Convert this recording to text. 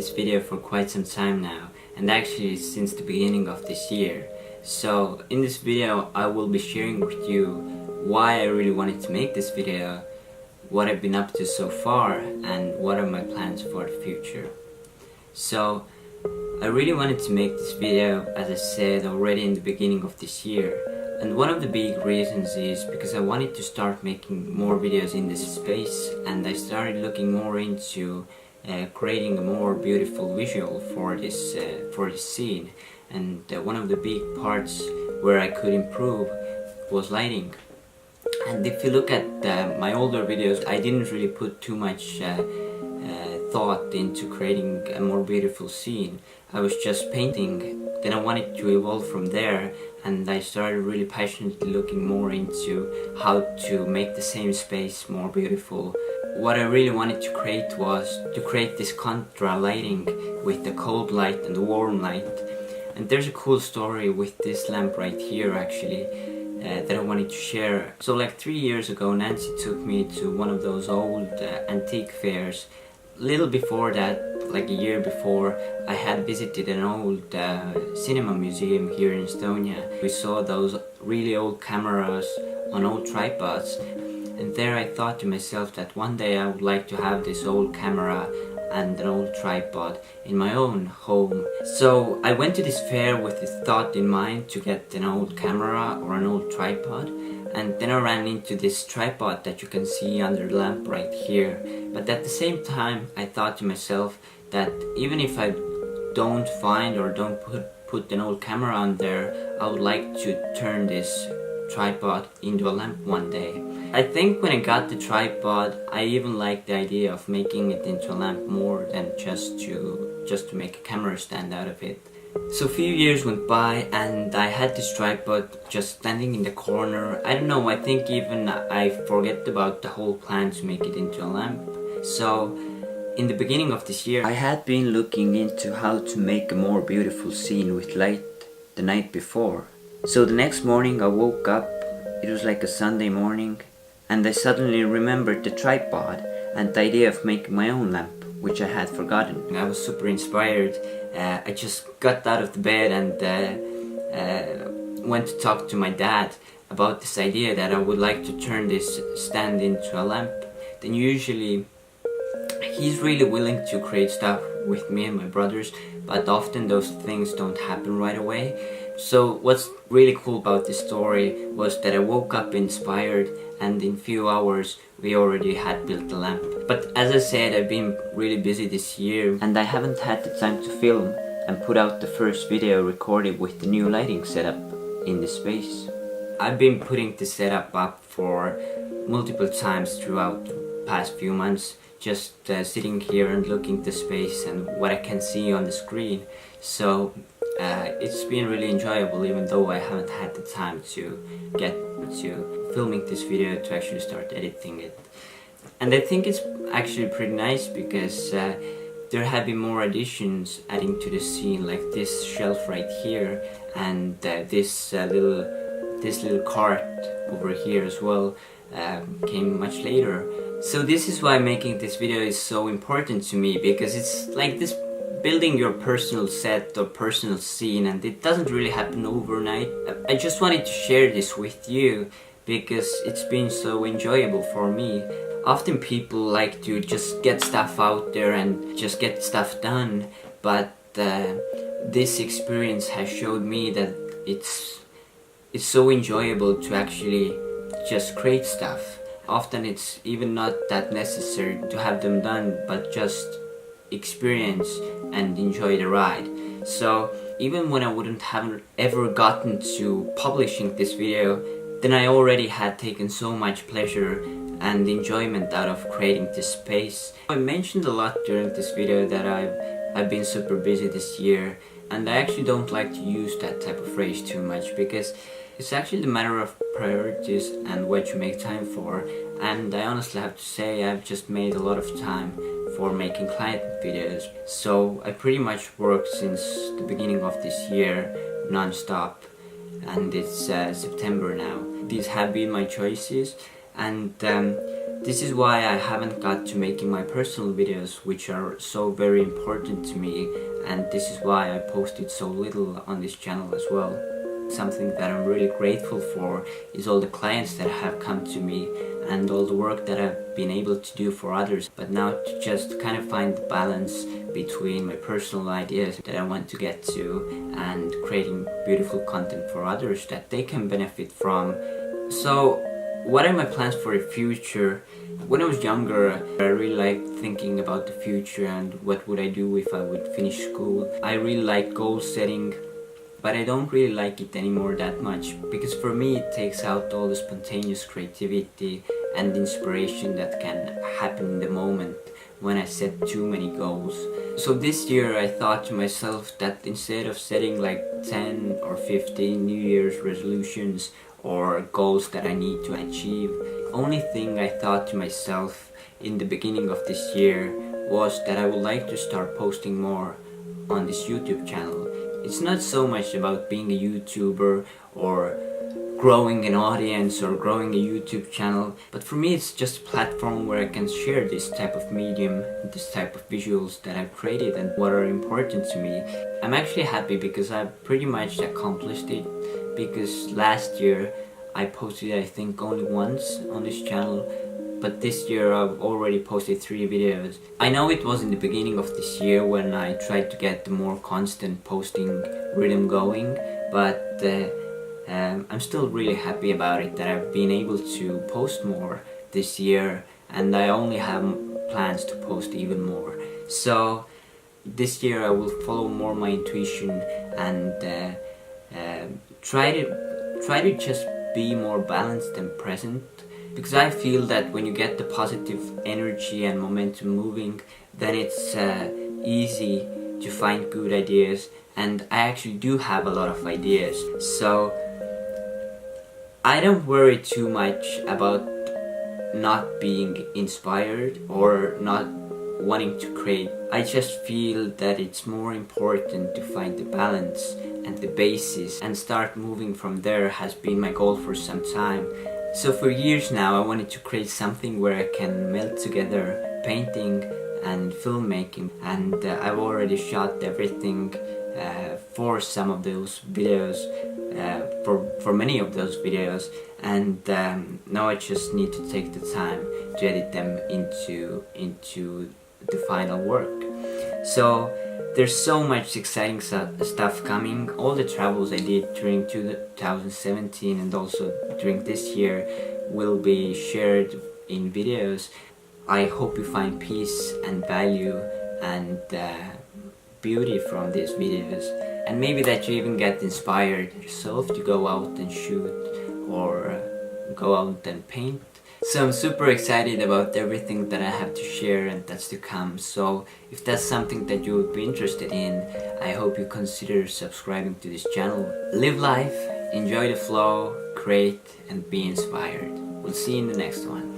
this video for quite some time now, and actually since the beginning of this year. So in this video I will be sharing with you why I really wanted to make this video, what I've been up to so far, and what are my plans for the future. So I really wanted to make this video, as I said already in the beginning of this year, and one of the big reasons is because I wanted to start making more videos in this space, and I started looking more into creating a more beautiful visual for this scene. And one of the big parts where I could improve was lighting. And if you look at my older videos, I didn't really put too much thought into creating a more beautiful scene. I was just painting. Then I wanted to evolve from there, and I started really passionately looking more into how to make the same space more beautiful. What I really wanted to create was to create this contra lighting with the cold light and the warm light. And there's a cool story with this lamp right here actually that I wanted to share. So like 3 years ago, Nancy took me to one of those old antique fairs. Little before that, like a year before, I had visited an old cinema museum here in Estonia. We saw those really old cameras on old tripods, and there I thought to myself that one day I would like to have this old camera and an old tripod in my own home. So I went to this fair with this thought in mind to get an old camera or an old tripod, and then I ran into this tripod that you can see under the lamp right here. But at the same time I thought to myself that even if I don't find or don't put an old camera on there, I would like to turn this tripod into a lamp one day. I think when I got the tripod, I even liked the idea of making it into a lamp more than just to make a camera stand out of it. So a few years went by and I had this tripod just standing in the corner. I don't know, I think even I forget about the whole plan to make it into a lamp. So in the beginning of this year I had been looking into how to make a more beautiful scene with light the night before. So the next morning I woke up, it was like a Sunday morning, and I suddenly remembered the tripod and the idea of making my own lamp, which I had forgotten. I was super inspired. I just got out of the bed and went to talk to my dad about this idea that I would like to turn this stand into a lamp. Then usually he's really willing to create stuff with me and my brothers, but often those things don't happen right away. So what's really cool about this story was that I woke up inspired, and in few hours we already had built the lamp. But as I said, I've been really busy this year and I haven't had the time to film and put out the first video recorded with the new lighting setup in the space. I've been putting the setup up for multiple times throughout the past few months, just sitting here and looking at the space and what I can see on the screen. So it's been really enjoyable, even though I haven't had the time to get to filming this video to actually start editing it. And I think it's actually pretty nice because there have been more additions adding to the scene, like this shelf right here and this little cart over here as well came much later. So this is why making this video is so important to me, because it's like this building your personal set or personal scene, and it doesn't really happen overnight. I just wanted to share this with you because it's been so enjoyable for me. Often people like to just get stuff out there and just get stuff done, but this experience has showed me that it's so enjoyable to actually just create stuff. Often it's even not that necessary to have them done, but just experience and enjoy the ride. So even when I wouldn't have ever gotten to publishing this video, then I already had taken so much pleasure and enjoyment out of creating this space. I mentioned a lot during this video that I've been super busy this year, and I actually don't like to use that type of phrase too much, because it's actually the matter of priorities and what you make time for. And I honestly have to say I've just made a lot of time for making client videos. So I pretty much worked since the beginning of this year non-stop, and it's September now. These have been my choices, and This is why I haven't got to making my personal videos, which are so very important to me, and this is why I posted so little on this channel as well. Something that I'm really grateful for is all the clients that have come to me and all the work that I've been able to do for others, but now to just kind of find the balance between my personal ideas that I want to get to and creating beautiful content for others that they can benefit from. So what are my plans for the future? When I was younger, I really liked thinking about the future and what would I do if I would finish school. I really like goal setting, but I don't really like it anymore that much, because for me it takes out all the spontaneous creativity and inspiration that can happen in the moment when I set too many goals. So this year I thought to myself that instead of setting like 10 or 15 New Year's resolutions or goals that I need to achieve, the only thing I thought to myself in the beginning of this year was that I would like to start posting more on this YouTube channel. It's not so much about being a YouTuber or growing an audience or growing a YouTube channel, but for me it's just a platform where I can share this type of medium, this type of visuals that I've created and what are important to me. I'm actually happy because I've pretty much accomplished it, because last year I posted I think only once on this channel, but this year I've already posted 3 videos. I know it was in the beginning of this year when I tried to get the more constant posting rhythm going, but I'm still really happy about it, that I've been able to post more this year, and I only have plans to post even more. So this year I will follow more my intuition and try to just be more balanced and present, because I feel that when you get the positive energy and momentum moving, then it's easy to find good ideas, and I actually do have a lot of ideas. So I don't worry too much about not being inspired or not wanting to create. I just feel that it's more important to find the balance and the basis and start moving from there has been my goal for some time. So for years now I wanted to create something where I can melt together painting and filmmaking, and I've already shot everything for some of those videos, for many of those videos, and now I just need to take the time to edit them into the final work. So there's so much exciting stuff coming. All the travels I did during 2017 and also during this year will be shared in videos. I hope you find peace and value and beauty from these videos, and maybe that you even get inspired yourself to go out and shoot or go out and paint. So I'm super excited about everything that I have to share and that's to come. So if that's something that you would be interested in, I hope you consider subscribing to this channel. Live life, enjoy the flow, create and be inspired. We'll see you in the next one.